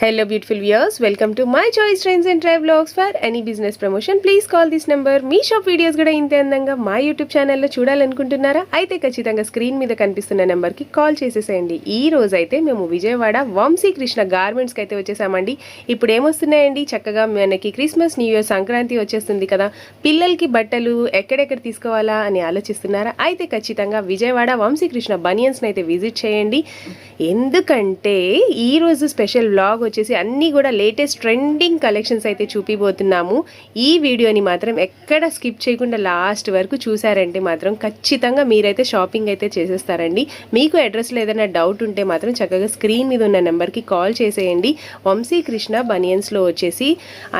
Hello beautiful viewers, welcome to my choice trends and travel vlogs. For any business promotion please call this number. Me shop videos కూడా ఇంతే అందంగా మా YouTube ఛానల్లో చూడాలనుకుంటున్నారా? అయితే ఖచ్చితంగా screen మీద కనిపిస్తున్న నెంబర్కి కాల్ చేసేసేయండి. ఈ రోజు అయితే మేము విజయవాడ వంశీకృష్ణ గార్మెంట్స్కి అయితే వచ్చేసామండి. ఇప్పుడు ఏమొస్తున్నాయండి, చక్కగా మనకి క్రిస్మస్, న్యూ ఇయర్, సంక్రాంతి వచ్చేస్తుంది కదా, పిల్లలకి బట్టలు ఎక్కడెక్కడ తీసుకోవాలా అని ఆలోచిస్తున్నారా? అయితే ఖచ్చితంగా విజయవాడ వంశీకృష్ణ బనియన్స్ని అయితే విజిట్ చేయండి. ఎందుకంటే ఈరోజు స్పెషల్ వ్లాగ్ వచ్చేసి అన్నీ కూడా లేటెస్ట్ ట్రెండింగ్ కలెక్షన్స్ అయితే చూపిపోతున్నాము. ఈ వీడియోని మాత్రం ఎక్కడ స్కిప్ చేయకుండా లాస్ట్ వరకు చూసారంటే మాత్రం ఖచ్చితంగా మీరైతే షాపింగ్ అయితే చేసేస్తారండి. మీకు అడ్రస్లో ఏదైనా డౌట్ ఉంటే మాత్రం చక్కగా స్క్రీన్ మీద ఉన్న నెంబర్కి కాల్ చేసేయండి. వంశీకృష్ణ బనియన్స్లో వచ్చేసి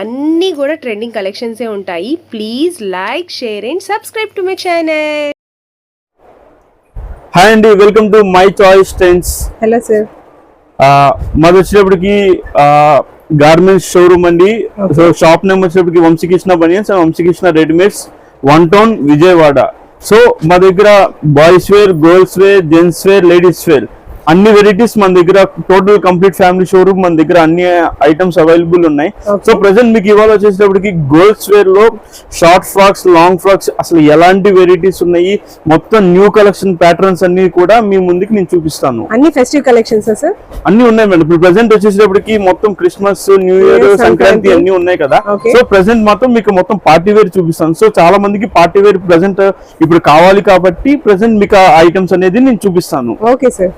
అన్నీ కూడా ట్రెండింగ్ కలెక్షన్సే ఉంటాయి. Please like, share and subscribe to my channel. Hi అండి, welcome to my choice trends. Hello sir. మాది వచ్చేటప్పటికి గార్మెంట్స్ షోరూమ్ అండి. సో షాప్ నేమ్ వచ్చేటప్పటికి Vamshikrishna banians and Vamshikrishna readymades, 1 town Vijayawada. So మా దగ్గర boys wear, girls wear, gents wear, ladies wear అన్ని varieties మన దగ్గర, టోటల్ కంప్లీట్ ఫ్యామిలీ షోరూమ్ మన దగ్గర అన్ని ఐటమ్స్ అవైలబుల్ ఉన్నాయి. సో ప్రెసెంట్ మీకు ఇవాళ వచ్చేటప్పటికి గర్ల్స్ వేర్ లో షార్ట్ ఫ్రాక్స్, లాంగ్ ఫ్రాక్స్, అసలు ఎలాంటి వెరైటీస్ ఉన్నాయి, మొత్తం న్యూ కలెక్షన్ ప్యాటర్న్స్ అన్ని కూడా మీ ముందుకి నేను చూపిస్తాను. అన్ని ఫెస్టివ్ కలెక్షన్స్ సార్ అన్ని ఉన్నాయి మేడం. ఇప్పుడు ప్రెసెంట్ వచ్చేటప్పటికి మొత్తం క్రిస్మస్, న్యూ ఇయర్, సంక్రాంతి అన్ని ఉన్నాయి కదా. సో ప్రెసెంట్ మాత్రం మీకు మొత్తం పార్టీ వేర్ చూపిస్తాను. సో చాలా మందికి పార్టీ వేర్ ప్రెసెంట్ ఇప్పుడు కావాలి కాబట్టి ప్రెసెంట్ మీకు ఆ ఐటమ్స్ అనేది నేను చూపిస్తాను. Okay sir.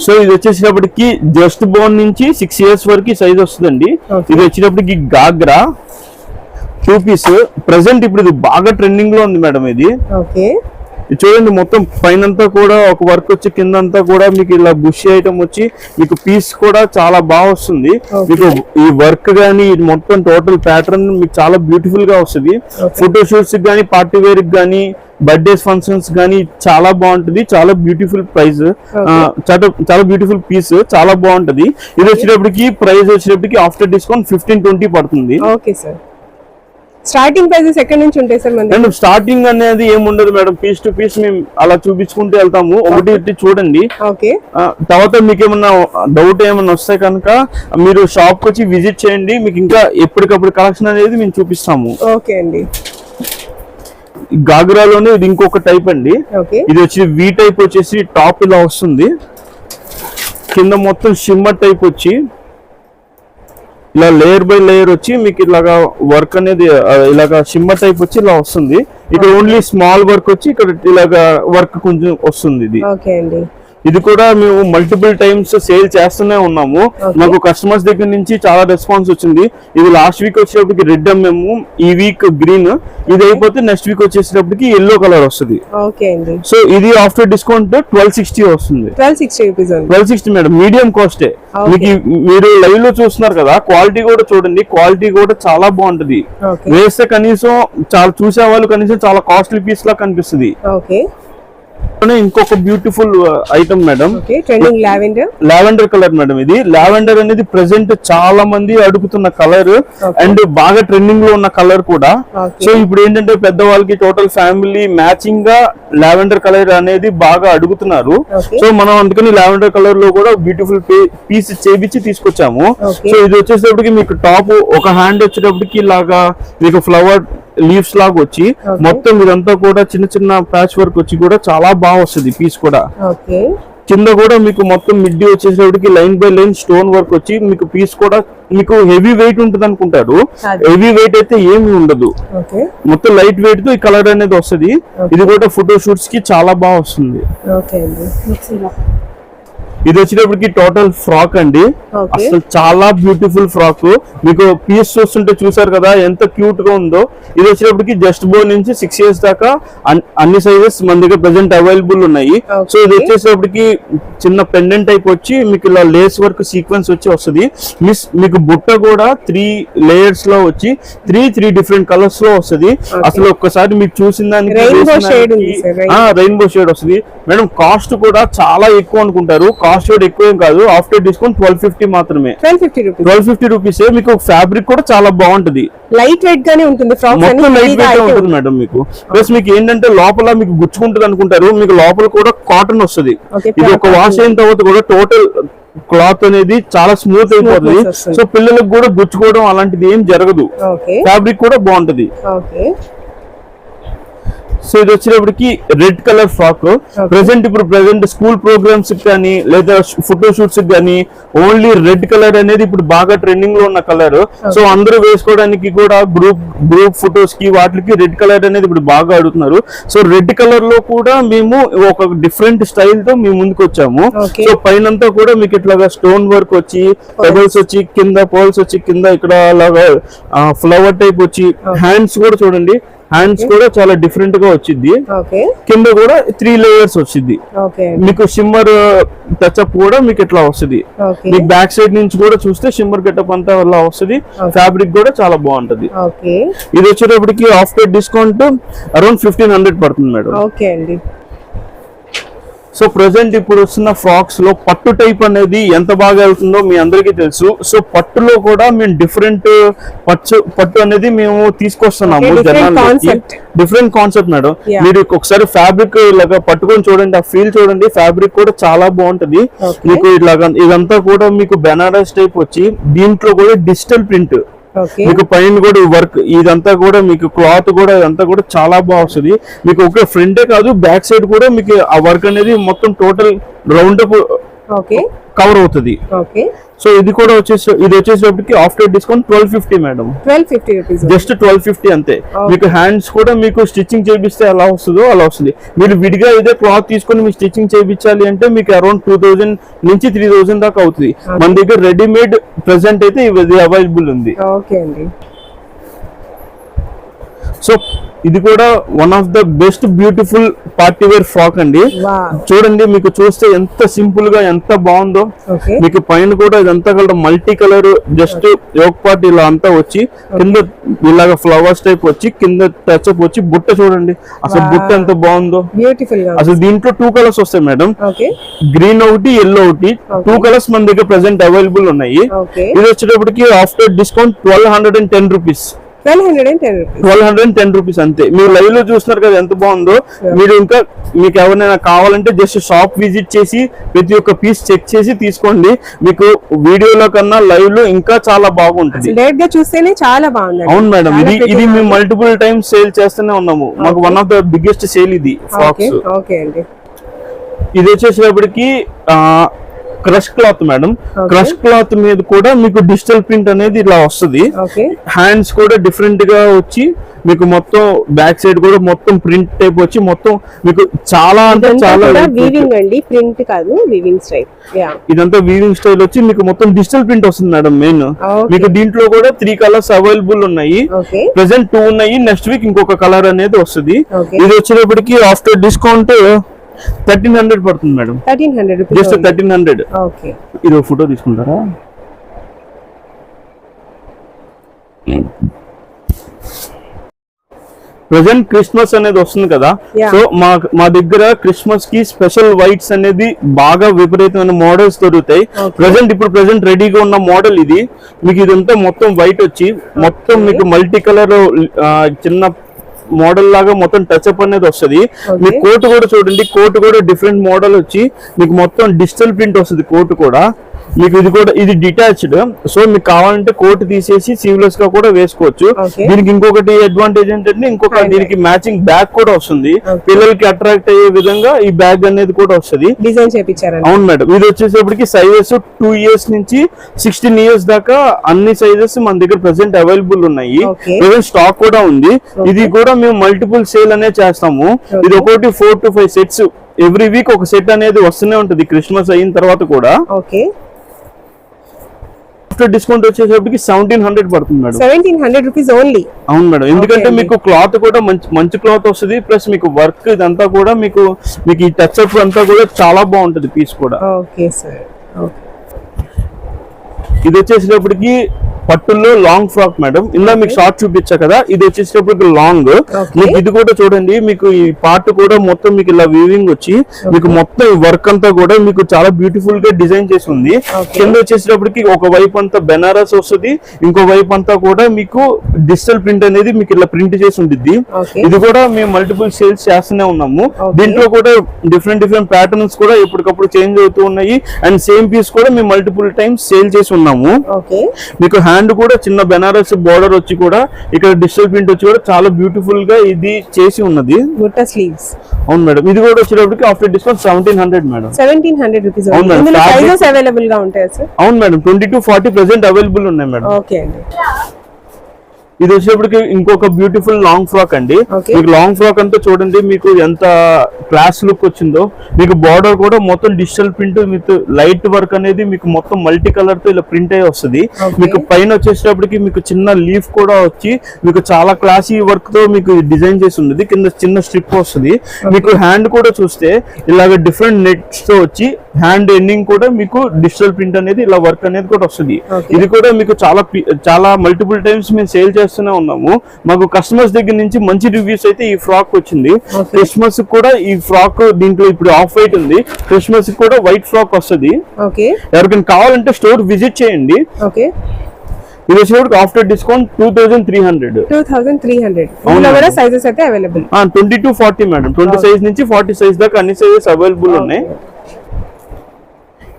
సో ఇది వచ్చేటప్పటికి జస్ట్ బోన్ నుంచి 6 years వరకు సైజ్ వస్తుందండి. ఇది వచ్చేటప్పటికి గాగ్రా 2 piece. ప్రెసెంట్ ఇప్పుడు ఇది బాగా ట్రెండింగ్ లో ఉంది మేడం. ఇది చూడండి, మొత్తం పైనంతా కూడా ఒక వర్క్ వచ్చి, కిందంతా కూడా మీకు ఇలా బుష్ ఐటమ్ వచ్చి మీకు పీస్ కూడా చాలా బాగా వస్తుంది. మీకు ఈ వర్క్ గానీ ఇది మొత్తం టోటల్ ప్యాటర్న్ మీకు చాలా బ్యూటిఫుల్ గా వస్తుంది. ఫోటో షూట్స్ గానీ, పార్టీ వేర్ గానీ, బర్త్డేస్ ఫంక్షన్స్ గానీ చాలా బాగుంటది. చాలా బ్యూటిఫుల్ ప్రైస్, చాలా బ్యూటిఫుల్ పీస్, చాలా బాగుంటది. ఇది వచ్చేటప్పటికి ప్రైస్ వచ్చేటప్పటికి ఆఫ్టర్ డిస్కౌంట్ 15-20 పడుతుంది. స్టార్టింగ్ ప్రైసెస్ ఎక్కడి నుంచి ఉంటాయి సార్? మేడం స్టార్టింగ్ అనేది ఏముండదు మేడం, పీస్ టు పీస్ మేము అలా చూపించుకుంటూ వెళ్తాము. ఒకటి చూడండి, తర్వాత మీకు ఏమన్నా డౌట్ ఏమన్నా వస్తే కనుక మీరు షాప్ కి వచ్చి విజిట్ చేయండి. మీకు ఇంకా ఎప్పటికప్పుడు కలెక్షన్ అనేది మేము చూపిస్తాము. ఓకే అండి. గాగ్రాలోనే ఇది ఇంకొక టైప్ అండి. ఇది వచ్చి వి టైప్ వచ్చేసి టాప్ ఇలా వస్తుంది, కింద మొత్తం షిమ్మర్ టైప్ వచ్చి ఇలా లేయర్ బై లేయర్ వచ్చి మీకు ఇలాగా వర్క్ అనేది ఇలాగా షిమ్మర్ టైప్ వచ్చి ఇలా వస్తుంది. ఇక్కడ ఓన్లీ స్మాల్ వర్క్ వచ్చి ఇక్కడ ఇలాగా వర్క్ కొంచెం వస్తుంది. ఇది కూడా మేము మల్టిపుల్ టైమ్స్ సేల్ చేస్తూనే ఉన్నాము. మాకు కస్టమర్స్ దగ్గర నుంచి చాలా రెస్పాన్స్ వచ్చింది. ఇది లాస్ట్ వీక్ వచ్చేటప్పటికి రెడ్ అమ్మాము, ఈ వీక్ గ్రీన్, ఇది అయిపోతే నెక్స్ట్ వీక్ వచ్చేటప్పటికి ఎల్లో కలర్ వస్తుంది. సో ఇది ఆఫ్టర్ డిస్కౌంట్ 1260 వస్తుంది. 1260 మేడం, మీడియం కాస్టే. మీకు మీరు లైవ్ లో చూస్తున్నారు కదా, క్వాలిటీ కూడా చూడండి, క్వాలిటీ కూడా చాలా బాగుంటది. వేస్తే కనీసం చాలా చూసే వాళ్ళు కనీసం చాలా కాస్ట్లీ పీస్ లా కనిపిస్తుంది. ఇంకొక beautiful item madam, lavender colour madam. ఇది లావెండర్ అనేది ప్రెసెంట్ చాలా మంది అడుగుతున్న కలర్ అండ్ బాగా ట్రెండింగ్ లో ఉన్న కలర్ కూడా. సో ఇప్పుడు ఏంటంటే పెద్దవాళ్ళకి టోటల్ ఫ్యామిలీ మ్యాచింగ్ గా లావెండర్ కలర్ అనేది బాగా అడుగుతున్నారు. సో మనం అందుకని లావెండర్ కలర్ లో కూడా బ్యూటిఫుల్ పీస్ చేపించి తీసుకొచ్చాము. సో ఇది వచ్చేటప్పటికి మీకు టాప్ ఒక హ్యాండ్ వచ్చేటప్పటికి ఇలాగా మీకు ఫ్లవర్ లీవ్స్ లాగా వచ్చి మొత్తం ఇదంతా కూడా చిన్న చిన్న ప్యాచ్ వర్క్ వచ్చి కూడా చాలా బాగా వస్తుంది పీస్ కూడా. కింద కూడా మీకు మొత్తం మిడ్డీ వచ్చేటప్పటికి line by line stone work వచ్చి మీకు పీస్ కూడా మీకు హెవీ వెయిట్ ఉంటుంది అనుకుంటారు. హెవీ వెయిట్ అయితే ఏమి ఉండదు, మొత్తం లైట్ వెయిట్ తో ఈ కలర్ అనేది వస్తుంది. ఇది కూడా ఫోటో షూట్స్ కి చాలా బాగా వస్తుంది. ఇది వచ్చేటప్పటికి టోటల్ ఫ్రాక్ అండి, అసలు చాలా బ్యూటిఫుల్ ఫ్రాక్. మీకు పీస్ చూస్తుంటే చూసారు కదా ఎంత క్యూట్ గా ఉందో. ఇది వచ్చేటప్పటికి జస్ట్ బోన్ నుంచి 6 years దాకా అన్ని సైజెస్ మన దగ్గర ప్రెసెంట్ అవైలబుల్ ఉన్నాయి. సో ఇది వచ్చేటప్పటికి చిన్న పెండెంట్ టైప్ వచ్చి మీకు ఇలా లేస్ వర్క్ సీక్వెన్స్ వచ్చి వస్తుంది. మీకు బుట్ట కూడా 3 layers లో వచ్చి 3 different కలర్స్ లో వస్తుంది. అసలు ఒక్కసారి మీకు చూసిన దానికి రెయిన్బో షేడ్ వస్తుంది మేడం. కాస్ట్ కూడా చాలా ఎక్కువ అనుకుంటారు, కాస్ట్ కూడా ఎక్కువ ఏం కాదు. ఆఫ్టర్ డిస్కౌంట్ 1250 మాత్రమే. 1250 రూపీస్. మీకు ఫ్యాబ్రిక్ కూడా చాలా బాగుంటది, లైట్ వెయిట్ గానే ఉంటుంది. మొత్తం లైట్ వెయిట్ ఉంటుంది మేడం. మీకు ప్లస్ మీకు ఏంటంటే లోపల మీకు గుచ్చుకుంటుంది అనుకుంటారు, మీకు లోపల కూడా కాటన్ వస్తుంది. ఇది ఒక వాష్ అయిన తర్వాత కూడా టోటల్ క్లాత్ అనేది చాలా స్మూత్ అయిపోతుంది. వస్తుంది. సో పిల్లలకు కూడా గుచ్చుకోవడం అలాంటిది ఏం జరగదు. ఓకే ఫ్యాబ్రిక్ కూడా బాగుంటది. ఓకే సో ఇది వచ్చేటప్పటికి red colour frock. Present school programmes కానీ లేదా ఫోటో షూట్స్ కానీ ఓన్లీ రెడ్ కలర్ అనేది ఇప్పుడు బాగా ట్రెండింగ్ లో ఉన్న కలర్. సో అందరూ వేసుకోవడానికి కూడా గ్రూప్ ఫొటోస్ కి వాటికి రెడ్ కలర్ అనేది ఇప్పుడు బాగా అడుగుతున్నారు. సో రెడ్ కలర్ లో కూడా మేము ఒక డిఫరెంట్ స్టైల్ తో మేము ముందుకు వచ్చాము. సో పైనంతా కూడా మీకు ఇట్లాగా స్టోన్ వర్క్ వచ్చి, పెబల్స్ వచ్చి, కింద పోల్స్ వచ్చి, కింద ఇక్కడ అలాగా ఫ్లవర్ టైప్ వచ్చి, హ్యాండ్స్ కూడా చూడండి, హ్యాండ్స్ కూడా చాలా డిఫరెంట్ గా వచ్చింది. కింద కూడా 3 లేయర్స్ వచ్చింది. మీకు షిమ్మర్ టచ్అప్ కూడా మీకు ఇట్లా వస్తుంది. మీకు బ్యాక్ సైడ్ నుంచి కూడా చూస్తే షిమ్మర్ గెటప్ అంతా అలా వస్తుంది. ఫ్యాబ్రిక్ కూడా చాలా బాగుంటది. ఇది వచ్చేటప్పటికి ఆఫ్టర్ డిస్కౌంట్ అరౌండ్ 1500 పడుతుంది మేడం. సో ప్రెసెంట్ ఇప్పుడు వస్తున్న ఫ్రాక్స్ లో పట్టు టైప్ అనేది ఎంత బాగా వెళ్తుందో మీ అందరికీ తెలుసు. సో పట్టులో కూడా మేము డిఫరెంట్ పట్టు అనేది మేము తీసుకొస్తున్నాము జనాలకి. Different concept madam. మీరు ఒకసారి ఫ్యాబ్రిక్ ఇలాగా పట్టుకొని చూడండి, ఆ ఫీల్ చూడండి. ఫ్యాబ్రిక్ కూడా చాలా బాగుంటది. మీకు ఇలాగా ఇదంతా కూడా మీకు బెనారస్ టైప్ వచ్చి, దీంట్లో కూడా డిజిటల్ ప్రింట్, మీకు పైన కూడా వర్క్, ఇదంతా కూడా మీకు క్లాత్ కూడా ఇదంతా కూడా చాలా బాగా వస్తుంది. మీకు ఒక ఫ్రంటే కాదు, బ్యాక్ సైడ్ కూడా మీకు ఆ వర్క్ అనేది మొత్తం టోటల్ రౌండ్ అప్ కవర్ అవుతుంది. సో ఇది కూడా వచ్చేసరికి after discount 1250 madam. 1250 rupees, just 1250 అంతే. మీకు హ్యాండ్స్ కూడా మీకు స్టిచ్చింగ్ చేపిస్తే ఎలా వస్తుందో అలా వస్తుంది. మీరు విడిగా ఇదే క్లాత్ తీసుకొని మీకు స్టిచ్చింగ్ చేయించాలి అంటే మీకు అరౌండ్ 2000 నుంచి 3000 దాకా అవుతుంది. మన దగ్గర రెడీమేడ్ ప్రెసెంట్ అయితే ఇది అవైలబుల్ ఉంది. సో ఇది కూడా one of the best beautiful party wear frock అండి. చూడండి, మీకు చూస్తే ఎంత సింపుల్ గా ఎంత బాగుందో. మీకు పైన కూడా ఇదంతా కూడా multi colour, just yoke part ఇలా అంతా వచ్చి, కింద ఇలాగా ఫ్లవర్స్ టైప్ వచ్చి, కింద టచ్అప్ వచ్చి, బుట్ట చూడండి అసలు బుట్ట ఎంత బాగుందో. అసలు దీంట్లో 2 కలర్స్ వస్తాయి మేడం, గ్రీన్ ఒకటి, ఎల్లో ఒకటి. 2 కలర్స్ మన దగ్గర ప్రెసెంట్ అవైలబుల్ ఉన్నాయి. ఇది వచ్చేటప్పటికి ఆఫ్టర్ డిస్కౌంట్ 1210 రూపీస్. 1210 రూపీస్ అంతే. మీరు లైవ్ లో చూస్తున్నారు కదా ఎంత బాగుందో. మీరు ఇంకా మీకు ఎవరైనా కావాలంటే జస్ట్ షాప్ విజిట్ చేసి ప్రతి ఒక్క పీస్ చెక్ చేసి తీసుకోండి. మీకు వీడియోలో కన్నా లైవ్ లో ఇంకా చాలా బాగుంటుంది. చాలా బాగుంది. అవును మేడం, ఇది మేము మల్టిపుల్ టైమ్స్ సేల్ చేస్తూనే ఉన్నాము. మాకు one of the biggest sale ఇది ఫ్రాక్స్. ఇది వచ్చేసేపటికి crush cloth madam. Crush cloth మీద కూడా మీకు డిజిటల్ ప్రింట్ అనేది ఇలా వస్తుంది. హ్యాండ్స్ కూడా డిఫరెంట్ గా వచ్చి, మీకు మొత్తం బ్యాక్ సైడ్ కూడా మొత్తం ప్రింట్ టైప్ వచ్చి, మొత్తం మీకు చాలా అంటే చాలా వీవింగ్ అండి, ప్రింట్ కాదు, వీవింగ్ స్టైల్. ఇదంతా వీవింగ్ స్టైల్ వచ్చి మీకు మొత్తం డిజిటల్ ప్రింట్ వస్తుంది మేడం. మెయిన్ మీకు దీంట్లో కూడా 3 కలర్స్ అవైలబుల్ ఉన్నాయి. ప్రెసెంట్ 2 ఉన్నాయి, నెక్స్ట్ వీక్ ఇంకొక కలర్ అనేది వస్తుంది. ఇది వచ్చేటప్పటికి ఆఫ్టర్ డిస్కౌంట్ 1300 పడుతుంది మేడం. 1300 జస్ట్ 1300. ఇది ఫోటో తీసుకుంటారా? ప్రెసెంట్ క్రిస్మస్ అనేది వస్తుంది కదా. సో మా దగ్గర క్రిస్మస్ కి స్పెషల్ వైట్స్ అనేది బాగా విపరీతమైన మోడల్స్ దొరుకుతాయి. ప్రెసెంట్ రెడీగా ఉన్న మోడల్ ఇది. మీకు ఇదంతా మొత్తం వైట్ వచ్చి, మొత్తం మీకు మల్టీ కలర్ చిన్న మోడల్ లాగా మొత్తం టచ్అప్ అనేది వస్తుంది. మీ కోట్ కూడా చూడండి, కోట్ కూడా డిఫరెంట్ మోడల్ వచ్చి మీకు మొత్తం డిజిటల్ ప్రింట్ వస్తుంది. కోట్ కూడా మీకు ఇది డిటాచ్డ్. సో మీకు కావాలంటే కోట్ తీసేసి సీవ్లెస్ గా కూడా వేసుకోవచ్చు. దీనికి ఇంకొకటి అడ్వాంటేజ్ ఏంటంటే దీనికి మ్యాచింగ్ బ్యాగ్ కూడా వస్తుంది. పిల్లలకి అట్రాక్ట్ అయ్యే విధంగా ఈ బ్యాగ్ అనేది కూడా వస్తుంది. డిజైన్ చేయించారు. అవును మేడం. ఇది వచ్చేసరికి సైజెస్ 2 ఇయర్స్ నుంచి 16 ఇయర్స్ దాకా అన్ని సైజెస్ మన దగ్గర ప్రెసెంట్ అవైలబుల్ ఉన్నాయి. స్టాక్ కూడా ఉంది. ఇది కూడా మేము మల్టిపుల్ సేల్ అనేది చేస్తాము. ఇది ఒకటి 4 to 5 సెట్స్ ఎవ్రీ వీక్ ఒక సెట్ అనేది వస్తూనే ఉంటుంది క్రిస్మస్ అయిన తర్వాత కూడా. డిస్కౌంట్ వచ్చేసరికి 1700 పడుతుంది మేడం. 1700 rupees only. అవును మేడం, ఎందుకంటే మీకు క్లాత్ కూడా మంచి క్లాత్ వస్తుంది. ప్లస్ మీకు వర్క్ ఇదంతా కూడా మీకు ఈ టచ్ అప్ అంతా కూడా చాలా బాగుంటది పీస్ కూడా. Okay sir. ఇది వచ్చేసేటప్పటికి పట్టుల్లో లాంగ్ ఫ్రాక్ మేడం. ఇందా మీకు షార్ట్ చూపించా కదా, ఇది వచ్చేసేటప్పుడు లాంగ్. మీకు ఇది కూడా చూడండి, మీకు ఈ పార్ట్ కూడా మొత్తం మీకు ఇలా వీవింగ్ వచ్చి మీకు మొత్తం వర్క్ అంతా కూడా మీకు చాలా బ్యూటిఫుల్ గా డిజైన్ చేసి ఉంది. కింద వచ్చేసేటప్పటికి ఒక వైపు అంతా బెనారస్ వస్తుంది, ఇంకో వైపు అంతా కూడా మీకు డిజిటల్ ప్రింట్ అనేది మీకు ఇలా ప్రింట్ చేసి ఉంటుంది. ఇది కూడా మేము మల్టిపుల్ సేల్స్ చేస్తూనే ఉన్నాము. దీంట్లో కూడా డిఫరెంట్ డిఫరెంట్ ప్యాటర్న్స్ కూడా ఎప్పటికప్పుడు చేంజ్ అవుతూ ఉన్నాయి. అండ్ సేమ్ పీస్ కూడా మేము మల్టిపుల్ టైమ్స్ సేల్ చేసి ఉన్నాము. మీకు హ్యాండ్ కూడా చిన్న బెనారస్ బోర్డర్ వచ్చి కూడా ఇక్కడ డిజిటల్ ప్రింట్ వచ్చి కూడా చాలా బ్యూటిఫుల్ గా ఇది చేసి ఉన్నది. స్లీవ్స్ అవును మేడం. ఇది కూడా వచ్చేటప్పటికి after discount 1700 madam. 1700 rupees. Available గా ఉంటాయి సార్? అవును మేడం, 22-40 ప్రెసెంట్ అవైలబుల్ ఉన్నాయి మేడం. ఓకే అండి. ఇది వచ్చేటప్పటికి ఇంకొక బ్యూటిఫుల్ లాంగ్ ఫ్రాక్ అండి. మీకు లాంగ్ ఫ్రాక్ అంతా చూడండి మీకు ఎంత క్లాస్ లుక్ వచ్చిందో. మీకు బార్డర్ కూడా మొత్తం digital print with light work అనేది మీకు మొత్తం మల్టీ కలర్ తో ఇలా ప్రింట్ అయ్యి వస్తుంది. మీకు పైన వచ్చేటప్పటికి మీకు చిన్న లీఫ్ కూడా వచ్చి మీకు చాలా క్లాసీ వర్క్ తో మీకు డిజైన్ చేసి ఉంది. కింద చిన్న స్ట్రిప్ వస్తుంది. మీకు హ్యాండ్ కూడా చూస్తే ఇలాగ డిఫరెంట్ నెట్స్ తో వచ్చి హ్యాండ్ ఎండింగ్ కూడా మీకు డిజిటల్ ప్రింట్ అనేది ఇలా వర్క్ అనేది కూడా వస్తుంది. ఇది కూడా మీకు చాలా మల్టిపుల్ టైమ్స్ మేము సేల్ చేస్తూనే ఉన్నాము. మాకు కస్టమర్స్ దగ్గర నుంచి మంచి రివ్యూస్ అయితే ఈ ఫ్రాక్ వచ్చింది. క్రిస్మస్ కూడా ఈ ఫ్రాక్ దీంట్లో ఇప్పుడు ఆఫ్ వైట్ ఉంది, క్రిస్మస్ కూడా వైట్ ఫ్రాక్ వస్తుంది. ఎవరికైనా కావాలంటే స్టోర్ విజిట్ చేయండి. ఇది వచ్చేటప్పుడు ఆఫ్టర్ డిస్కౌంట్ 2300. 2300 సైజెస్ అయితే అవైలబుల్. 22-40 మేడం. 20 సైజ్ నుంచి 40 సైజ్ దాకా అన్ని సైజెస్ అవైలబుల్ ఉన్నాయి.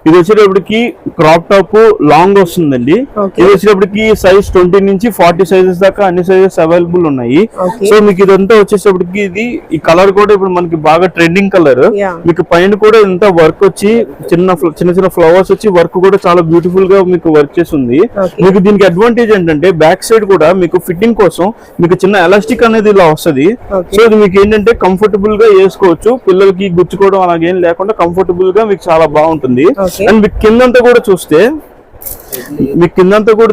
ఇది వచ్చేటప్పటికి క్రాప్ టాప్ లాంగ్ వస్తుందండి. ఇది వచ్చేటప్పటికి సైజ్ 20 నుంచి 40 సైజెస్ దాకా అన్ని సైజెస్ అవైలబుల్ ఉన్నాయి. సో మీకు ఇదంతా వచ్చేటప్పటికి ఈ కలర్ కూడా ఇప్పుడు మనకి బాగా ట్రెండింగ్ కలర్. మీకు పైన కూడా ఇంత వర్క్ వచ్చి చిన్న చిన్న ఫ్లవర్స్ వచ్చి వర్క్ కూడా చాలా బ్యూటిఫుల్ గా మీకు వర్క్ చేసి ఉంది. మీకు దీనికి అడ్వాంటేజ్ ఏంటంటే బ్యాక్ సైడ్ కూడా మీకు ఫిట్టింగ్ కోసం మీకు చిన్న ఎలాస్టిక్ అనేది ఇలా వస్తుంది. సో ఇది మీకు ఏంటంటే కంఫర్టబుల్ గా వేసుకోవచ్చు. పిల్లలకి గుచ్చుకోవడం అలాగేం లేకుండా కంఫర్టబుల్ గా మీకు చాలా బాగుంటుంది. అండ్ మీకు కిందంతా కూడా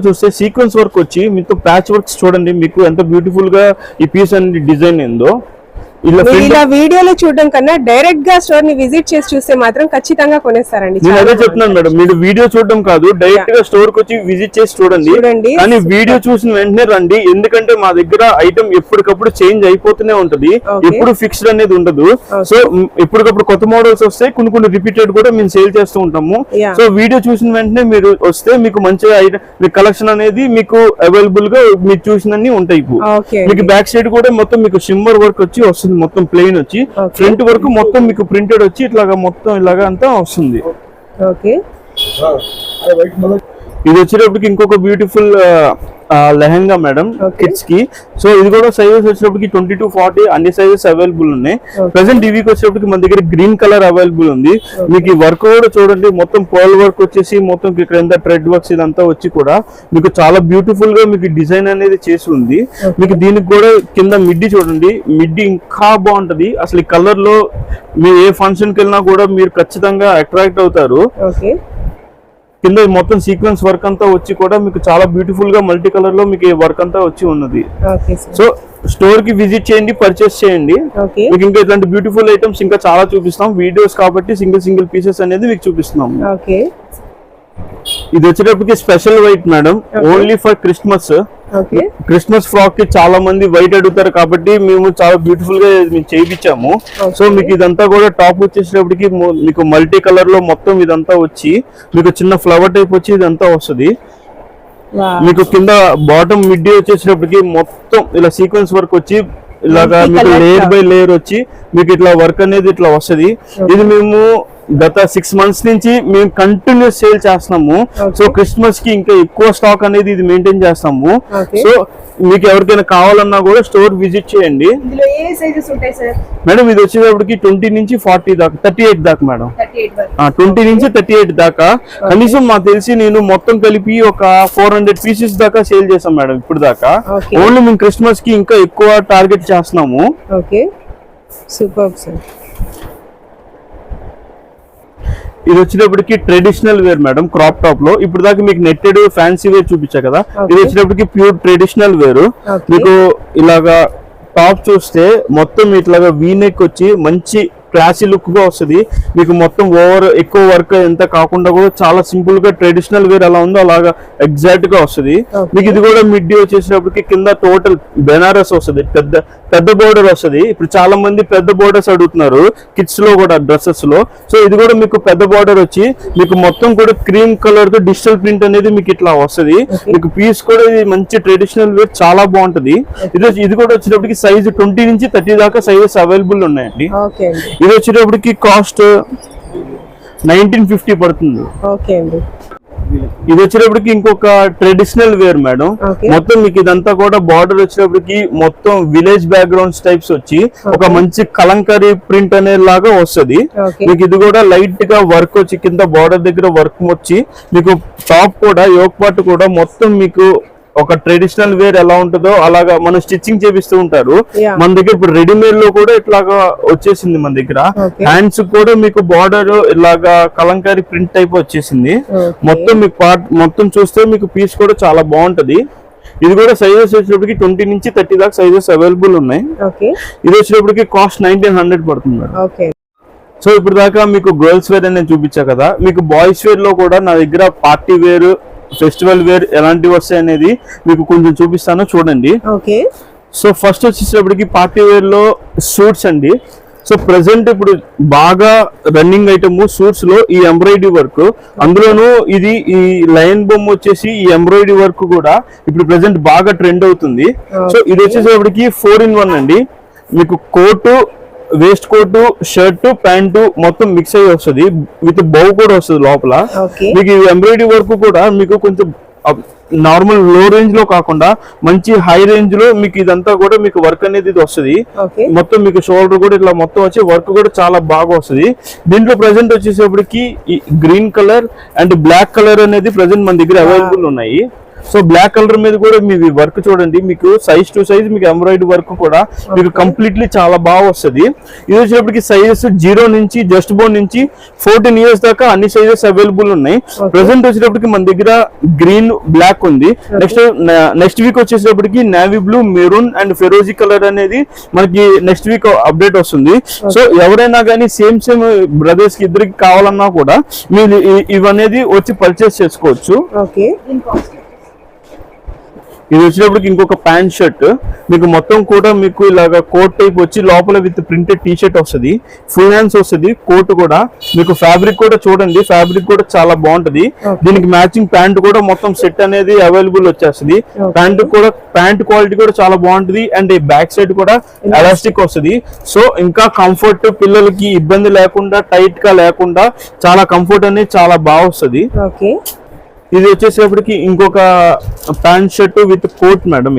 చూస్తే సీక్వెన్స్ వర్క్ వచ్చి మీతో ప్యాచ్ వర్క్స్ చూడండి మీకు ఎంత బ్యూటిఫుల్ గా ఈ పీస్ అనేది డిజైన్ ఏందో. ఇలా వీడియోలో చూడడం కన్నా డైరెక్ట్ గా స్టోర్ ని విజిట్ చేసి చూస్తే మాత్రం ఖచ్చితంగా కొనేస్తారండి. నేను అదే చెప్తున్నాను మేడం, మీరు వీడియో చూడడం కాదు, డైరెక్ట్ గా స్టోర్ కి వచ్చి విజిట్ చేసి చూడండి. కానీ వీడియో చూసిన వెంటనే రండి, ఎందుకంటే మా దగ్గర ఐటమ్ ఎప్పటికప్పుడు చేంజ్ అయిపోతూనే ఉంటది, ఎప్పుడు ఫిక్స్డ్ అనేది ఉండదు. సో ఎప్పటికప్పుడు కొత్త మోడల్స్ వస్తాయి, కొన్ని రిపీటెడ్ కూడా మేము సేల్ చేస్తూ ఉంటాము. సో వీడియో చూసిన వెంటనే మీరు వస్తే మీకు మంచిగా మీ కలెక్షన్ అనేది మీకు అవైలబుల్ గా మీరు చూసినన్ని ఉంటాయి. మీకు బ్యాక్ సైడ్ కూడా మొత్తం మీకు షిమ్మర్ వర్క్ వచ్చి వస్తుంది, మొత్తం ప్లెయిన్ వచ్చి ఫ్రంట్ వరకు మొత్తం మీకు ప్రింటెడ్ వచ్చి ఇట్లాగా మొత్తం ఇలాగా అంతా వస్తుంది. ఇది వచ్చేటప్పటికి ఇంకొక బ్యూటిఫుల్ లెహంగా మేడం కిడ్స్ కి. సో ఇది కూడా సైజెస్ వచ్చేటప్పటికి 22-40 అన్ని సైజెస్ అవైలబుల్ ఉన్నాయి. ప్రెసెంట్ ఇవికి వచ్చేటప్పటికి మన దగ్గర గ్రీన్ కలర్ అవైలబుల్ ఉంది. మీకు ఈ వర్క్ కూడా చూడండి, మొత్తం పర్ల్ వర్క్ వచ్చేసి మొత్తం ఇక్కడ ఎంత థ్రెడ్ వర్క్స్ ఇదంతా వచ్చి కూడా మీకు చాలా బ్యూటిఫుల్ గా మీకు డిజైన్ అనేది చేసి ఉంది. మీకు దీనికి కూడా కింద మిడ్డీ చూడండి, మిడ్డీ ఇంకా బాగుంటది. అసలు ఈ కలర్ లో మీరు ఏ ఫంక్షన్ కి వెళ్ళినా కూడా మీరు ఖచ్చితంగా అట్రాక్ట్ అవుతారు. కింద మొత్తం సీక్వెన్స్ వర్క్ అంతా వచ్చి కూడా మీకు చాలా బ్యూటిఫుల్ గా మల్టీ కలర్ లో మీకు వర్క్ అంతా వచ్చి ఉన్నది. సో స్టోర్ కి విజిట్ చేయండి, పర్చేస్ చేయండి. మీకు ఇంకా ఇట్లాంటి బ్యూటిఫుల్ ఐటమ్స్ ఇంకా చాలా చూపిస్తాం. వీడియోస్ కాబట్టి సింగిల్ పీసెస్ అనేది మీకు చూపిస్తున్నాం. ఇది వచ్చేటప్పటికి special white madam, only for Christmas. Christmas frock కి చాలా మంది వైట్ అడుగుతారు కాబట్టి మేము చాలా బ్యూటిఫుల్ గా మేము చేయించాము. సో మీకు ఇదంతా కూడా టాప్ వచ్చేసేటప్పటికి మీకు మల్టీ కలర్ లో మొత్తం ఇదంతా వచ్చి మీకు చిన్న ఫ్లవర్ టైప్ వచ్చి ఇదంతా వస్తుంది. మీకు కింద బాటమ్ మిడ్డీ వచ్చేసేటప్పటికి మొత్తం ఇలా సీక్వెన్స్ వర్క్ వచ్చి ఇలాగా మీకు లేయర్ బై లేయర్ వచ్చి మీకు ఇట్లా వర్క్ అనేది ఇట్లా వస్తుంది. ఇది మేము గత 6 months నుంచి మేము కంటిన్యూస్ సేల్ చేస్తున్నాము. సో క్రిస్మస్ కి ఇంకా ఎక్కువ స్టాక్ అనేది ఇది మెయింటైన్ చేస్తాము. సో మీకు ఎవరికైనా కావాలన్నా కూడా స్టోర్ విజిట్ చేయండి. మేడం ఇది వచ్చేటప్పటికి 20 నుంచి 40 దాకా 38 దాకా మేడం. 20 నుంచి 38 దాకా కనీసం మాకు తెలిసి నేను మొత్తం కలిపి ఒక 400 పీసెస్ దాకా సేల్ చేసాం మేడం ఇప్పుడు దాకా. ఓన్లీ మేము క్రిస్మస్ కి ఇంకా ఎక్కువ టార్గెట్ చేస్తున్నాము. Super sir. ఇది వచ్చేటప్పటికి traditional wear madam, crop top లో. ఇప్పుడు దాకా మీకు నెట్టెడ్ ఫ్యాన్సీ వేర్ చూపించా కదా, ఇది వచ్చేటప్పటికి ప్యూర్ ట్రెడిషనల్ వేర్. మీకు ఇలాగా టాప్ చూస్తే మొత్తం ఇట్లాగా వీ నెక్ వచ్చి మంచి క్లాసీ లుక్ గా వస్తుంది మీకు. మొత్తం ఎక్కువ వర్క్ ఎంత కాకుండా కూడా చాలా సింపుల్ గా ట్రెడిషనల్ వేర్ ఎలా ఉందో అలాగా ఎగ్జాక్ట్ గా వస్తుంది మీకు. ఇది కూడా మిడ్డీ వచ్చేసినప్పటికి కింద టోటల్ బెనారస్ వస్తుంది, పెద్ద పెద్ద బోర్డర్ వస్తుంది. ఇప్పుడు చాలా మంది పెద్ద బోర్డర్స్ అడుగుతున్నారు కిడ్స్ లో కూడా, డ్రెస్సెస్ లో. సో ఇది కూడా మీకు పెద్ద బోర్డర్ వచ్చి మీకు మొత్తం కూడా క్రీమ్ కలర్ తో డిజిటల్ ప్రింట్ అనేది మీకు ఇట్లా వస్తుంది మీకు. పీస్ కూడా ఇది మంచి ట్రెడిషనల్ వేర్, చాలా బాగుంటది. ఇది కూడా వచ్చేటప్పటికి సైజ్ 20 నుంచి 30 దాకా సైజెస్ అవైలబుల్ ఉన్నాయండి. ఇది వచ్చేటప్పటికి కాస్ట్ 1950 పడుతుంది. ఇది వచ్చేటప్పటికి ఇంకొక ట్రెడిషనల్ వేర్ మేడం. మొత్తం మీకు ఇదంతా కూడా బార్డర్ వచ్చేటప్పటికి మొత్తం విలేజ్ బ్యాక్గ్రౌండ్స్ టైప్స్ వచ్చి ఒక మంచి కలంకారీ ప్రింట్ అనే లాగా వస్తుంది మీకు. ఇది కూడా లైట్ గా వర్క్ వచ్చి కింద బార్డర్ దగ్గర వర్క్ వచ్చి మీకు టాప్ కూడా యోక్ పార్ట్ కూడా మొత్తం మీకు ఒక ట్రెడిషనల్ వేర్ ఎలా ఉంటుందో అలాగా మనం స్టిచ్చింగ్ చేపిస్తూ ఉంటారు మన దగ్గర. ఇప్పుడు రెడీమేడ్ లో కూడా ఇట్లాగా వచ్చేసింది మన దగ్గర. హ్యాండ్స్ కూడా మీకు బార్డర్ ఇలాగా కలంకారీ ప్రింట్ టైప్ వచ్చేసింది మొత్తం. మీకు పార్ట్ మొత్తం చూస్తే మీకు పీస్ కూడా చాలా బాగుంటది. ఇది కూడా సైజెస్ వచ్చేటప్పటికి 20 నుంచి 30 దాకా సైజెస్ అవైలబుల్ ఉన్నాయి. ఇది వచ్చేటప్పటికి కాస్ట్ 1900 పడుతుంది. సో ఇప్పుడు దాకా మీకు గర్ల్స్ వేర్ అని నేను చూపించా కదా, మీకు బాయ్స్ వేర్ లో కూడా నా దగ్గర పార్టీ వేర్, ఫెస్టివల్ వేర్ ఎలాంటివి వస్తాయి అనేది మీకు కొంచెం చూపిస్తాను చూడండి. సో ఫస్ట్ వచ్చేటప్పటికి పార్టీ వేర్ లో సూట్స్ అండి. సో ప్రెసెంట్ ఇప్పుడు బాగా రన్నింగ్ ఐటమ్ సూట్స్ లో ఈ ఎంబ్రాయిడరీ వర్క్, అందులోనూ ఇది ఈ లయన్ బొమ్మ వచ్చేసి ఈ ఎంబ్రాయిడరీ వర్క్ కూడా ఇప్పుడు ప్రెసెంట్ బాగా ట్రెండ్ అవుతుంది. సో ఇది వచ్చేటప్పటికి 4-in-1 అండి. మీకు coat, waist coat, shirt, pant మొత్తం మిక్స్ అయ్యి వస్తుంది విత్ బౌ కూడా వస్తుంది లోపల. మీకు ఎంబ్రాయిడరీ వర్క్ కూడా మీకు కొంచెం నార్మల్ లో రేంజ్ లో కాకుండా మంచి హై రేంజ్ లో మీకు ఇదంతా కూడా మీకు వర్క్ అనేది ఇది వస్తుంది మొత్తం. మీకు షోల్డర్ కూడా ఇట్లా మొత్తం వచ్చి వర్క్ కూడా చాలా బాగా వస్తుంది. దీంట్లో ప్రెసెంట్ వచ్చేసేపటికి green colour and black colour అనేది ప్రెసెంట్ మన దగ్గర అవైలబుల్ ఉన్నాయి. సో బ్లాక్ కలర్ మీద కూడా మీ వర్క్ చూడండి, మీకు సైజ్ టు సైజ్ మీకు ఎంబ్రాయిడరీ వర్క్ కూడా మీకు కంప్లీట్లీ చాలా బాగా వస్తుంది. ఇది వచ్చేటప్పటికి సైజెస్ 0 నుంచి జస్ట్ బోన్ నుంచి 14 years దాకా అన్ని సైజెస్ అవైలబుల్ ఉన్నాయి. ప్రెసెంట్ వచ్చేటప్పటికి మన దగ్గర గ్రీన్, బ్లాక్ ఉంది. నెక్స్ట్ వీక్ వచ్చేటప్పటికి నేవీ బ్లూ, మెరూన్ అండ్ ఫెరోజీ కలర్ అనేది మనకి నెక్స్ట్ వీక్ అప్డేట్ వస్తుంది. సో ఎవరైనా కానీ సేమ్ బ్రదర్స్ కి ఇద్దరికి కావాలన్నా కూడా మీరు ఇవనేది వచ్చి పర్చేస్ చేసుకోవచ్చు. ఇది వచ్చేటప్పటికి ఇంకొక ప్యాంట్ షర్ట్ మీకు మొత్తం కూడా మీకు ఇలాగా కోట్ టైప్ వచ్చి లోపల విత్ ప్రింటెడ్ టీ షర్ట్ వస్తుంది, ఫుల్ హ్యాండ్స్ వస్తుంది. కోట్ కూడా మీకు ఫ్యాబ్రిక్ కూడా చూడండి, ఫ్యాబ్రిక్ కూడా చాలా బాగుంటది. దీనికి మ్యాచింగ్ ప్యాంట్ కూడా మొత్తం సెట్ అనేది అవైలబుల్ వచ్చేస్తుంది. ప్యాంట్ క్వాలిటీ కూడా చాలా బాగుంటది అండ్ బ్యాక్ సైడ్ కూడా ఎలాస్టిక్ వస్తుంది. సో ఇంకా కంఫర్ట్, పిల్లలకి ఇబ్బంది లేకుండా, టైట్ గా లేకుండా చాలా కంఫర్ట్ అనేది చాలా బాగా వస్తుంది. ఇది వచ్చేసేపటికి ఇంకొక pant shirt with coat madam.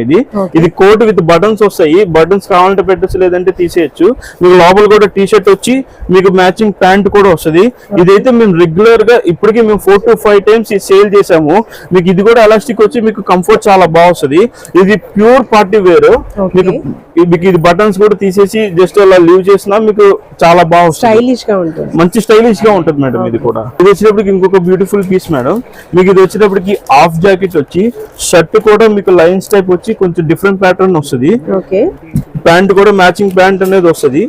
ఇది కోట్ విత్ బటన్స్ వస్తాయి. బటన్స్ కావాలంటే పెట్టచ్చు, లేదంటే తీసేయచ్చు. మీకు లోపల కూడా టీ షర్ట్ వచ్చి మీకు మ్యాచింగ్ ప్యాంట్ కూడా వస్తుంది. ఇదైతే మేము రెగ్యులర్ గా ఇప్పటికీ మేము 4 to 5 times సేల్ చేసాము. మీకు ఇది కూడా ఎలాస్టిక్ వచ్చి మీకు కంఫర్ట్ చాలా బాగా వస్తుంది. ఇది ప్యూర్ పార్టీ వేర్. మీకు ఇది బటన్స్ కూడా తీసేసి జస్ట్ అలా లీవ్ చేసినా మీకు చాలా బాగా స్టైలిష్ గా ఉంటుంది, మంచి స్టైలిష్ గా ఉంటుంది మేడం. ఇది కూడా ఇది వచ్చేటప్పటికి ఇంకొక బ్యూటిఫుల్ పీస్ మేడం. మీకు ఇది వచ్చేటప్పటికి హాఫ్ జాకెట్ వచ్చి షర్ట్ కూడా మీకు లైన్స్ టైప్ వచ్చి కొంచెం డిఫరెంట్ ప్యాటర్న్ వస్తుంది. ప్యాంట్ కూడా మ్యాచింగ్ ప్యాంట్ అనేది వస్తుంది.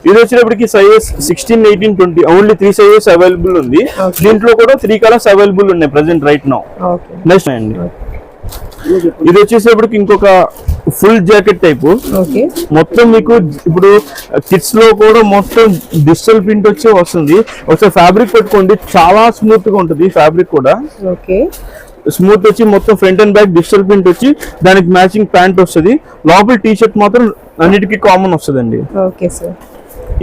ఇది వచ్చేటప్పటికి సైజెస్ 16, 18, 20 ఓన్లీ 3 సైజెస్ అవైలబుల్ ఉంది. దీంట్లో కూడా 3 కలర్స్ అవైలబుల్ ఉన్నాయి ప్రెసెంట్ రైట్ నౌ. నెక్స్ట్ అండి ఇది వచ్చేసేపటికి ఇంకొక ఫుల్ జాకెట్ టైప్ మొత్తం మీకు ఇప్పుడు కిడ్స్ లో కూడా మొత్తం డిజిటల్ ప్రింట్ వచ్చి వస్తుంది. ఒకసారి ఫ్యాబ్రిక్ పెట్టుకోండి, చాలా స్మూత్ గా ఉంటుంది. ఫ్యాబ్రిక్ కూడా స్మూత్ వచ్చి మొత్తం front and back digital print వచ్చి దానికి మ్యాచింగ్ ప్యాంట్ వస్తుంది. లోపల టీ షర్ట్ మాత్రం అన్నిటికీ కామన్ వస్తుంది అండి.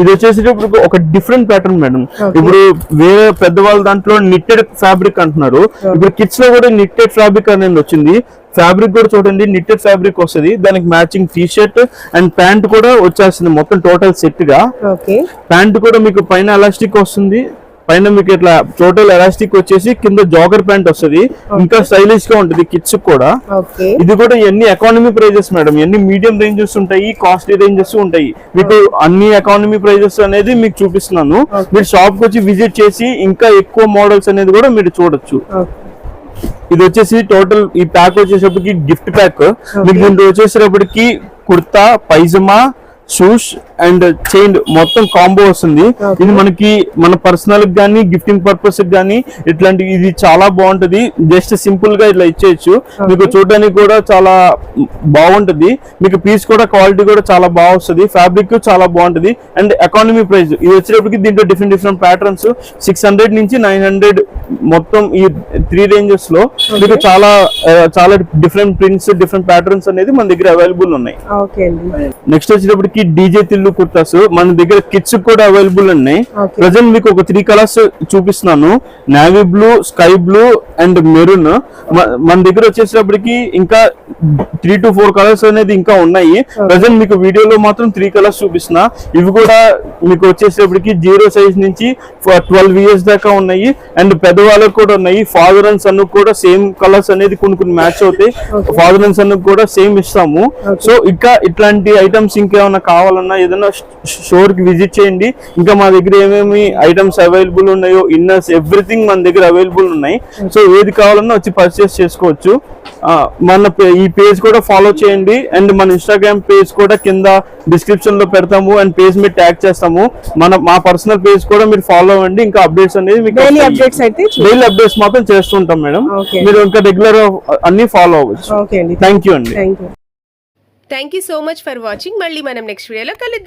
ఇది వచ్చేసేటప్పుడు ఒక డిఫరెంట్ ప్యాటర్న్ మేడం. ఇప్పుడు వేరే పెద్దవాళ్ళ దాంట్లో నిట్టెడ్ ఫ్యాబ్రిక్ అంటున్నారు, ఇప్పుడు కిడ్స్ లో కూడా నిట్టెడ్ ఫ్యాబ్రిక్ అనేది వచ్చింది. ఫ్యాబ్రిక్ కూడా చూడండి, నిట్టెడ్ ఫ్యాబ్రిక్ వస్తుంది. దానికి matching T shirt and pant కూడా వచ్చేస్తుంది మొత్తం టోటల్ సెట్ గా. ప్యాంట్ కూడా మీకు పైన ఎలాస్టిక్ వస్తుంది, పైన మీకు ఇట్లా టోటల్ ఎలాస్టిక్ వచ్చేసి కింద జాగర్ ప్యాంట్ వస్తుంది. ఇంకా స్టైలిష్ గా ఉంటుంది కిడ్స్ కూడా. ఇది కూడా ఎన్ని ఎకానమీ ప్రైజెస్ మేడం, ఎన్ని మీడియం రేంజెస్ ఉంటాయి, కాస్ట్లీ రేంజెస్ ఉంటాయి. మీకు అన్ని ఎకానమీ ప్రైజెస్ అనేది మీకు చూపిస్తున్నాను. మీరు షాప్ కి వచ్చి విజిట్ చేసి ఇంకా ఎక్కువ మోడల్స్ అనేది కూడా మీరు చూడొచ్చు. ఇది వచ్చేసి టోటల్ ఈ ప్యాక్ వచ్చేటప్పటికి గిఫ్ట్ ప్యాక్. మీకు దీంట్లో వచ్చేసేటప్పటికి kurta, pyjama, shoes and chain మొత్తం కాంబో వస్తుంది. ఇది మనకి మన పర్సనల్ గానీ గిఫ్టింగ్ పర్పస్ గానీ ఇట్లాంటి ఇది చాలా బాగుంటది. జస్ట్ సింపుల్ గా ఇట్లా ఇచ్చేయచ్చు. మీకు చూడడానికి కూడా చాలా బాగుంటది. మీకు పీస్ కూడా క్వాలిటీ కూడా చాలా బాగా వస్తుంది. ఫ్యాబ్రిక్ చాలా బాగుంటది అండ్ ఎకానమీ ప్రైస్. ఇది వచ్చేటప్పటికి దీంట్లో డిఫరెంట్ ప్యాటర్న్స్ 600 నుంచి 900 మొత్తం ఈ 3 రేంజెస్ లో మీకు చాలా డిఫరెంట్ ప్రింట్స్ డిఫరెంట్ ప్యాటర్న్స్ అనేది మన దగ్గర అవైలబుల్ ఉన్నాయి. నెక్స్ట్ వచ్చేటప్పటికి డీజే తిల్లు కుర్తాస్ మన దగ్గర కిడ్స్ కూడా అవైలబుల్ ఉన్నాయి. ప్రజెంట్ మీకు ఒక 3 కలర్స్ చూపిస్తున్నాను. Navy blue, sky blue and maroon. మన దగ్గర వచ్చేటప్పటికి ఇంకా 3 to 4 కలర్స్ అనేది ఇంకా ఉన్నాయి. ప్రజెంట్ మీకు వీడియోలో మాత్రం 3 కలర్స్ చూపిస్తున్నా. ఇవి కూడా మీకు వచ్చేటప్పటికి 0 సైజ్ నుంచి 12 ఇయర్స్ దాకా ఉన్నాయి అండ్ పెద్దవాళ్ళకు కూడా ఉన్నాయి. ఫాదర్ అండ్ సన్ కూడా సేమ్ కలర్స్ అనేది కొన్ని మ్యాచ్ అవుతాయి. ఫాదర్ అండ్ సన్ కూడా సేమ్ ఇస్తాము. సో ఇంకా ఇట్లాంటి ఐటమ్స్ ఇంకేమైనా కావాలన్నా ఏదైనా స్టోర్ కి విజిట్ చేయండి. ఇంకా మా దగ్గర ఏమేమి ఐటమ్స్ అవైలబుల్ ఉన్నాయో ఇన్నర్స్ ఎవ్రీథింగ్ మన దగ్గర అవైలబుల్ ఉన్నాయి. సో ఏది కావాలన్నా వచ్చి పర్చేస్ చేసుకోవచ్చు. మన ఈ పేజ్ కూడా ఫాలో చేయండి అండ్ మన ఇన్స్టాగ్రామ్ పేజ్ కూడా కింద డిస్క్రిప్షన్ లో పెడతాము అండ్ పేజ్ మీద ట్యాగ్ చేస్తాము. మా పర్సనల్ పేజ్ కూడా మీరు ఫాలో అవ్వండి. ఇంకా అప్డేట్స్ అనేది మీకు డైలీ అప్డేట్స్ మాత్రం చేస్తుంటాం మేడం. మీరు ఇంకా రెగ్యులర్ అన్ని ఫాలో అవ్వచ్చు. థ్యాంక్ యూ అండి. Thank you so much for watching. మళ్ళీ మనం నెక్స్ట్ వీడియోలో కలుద్దాం.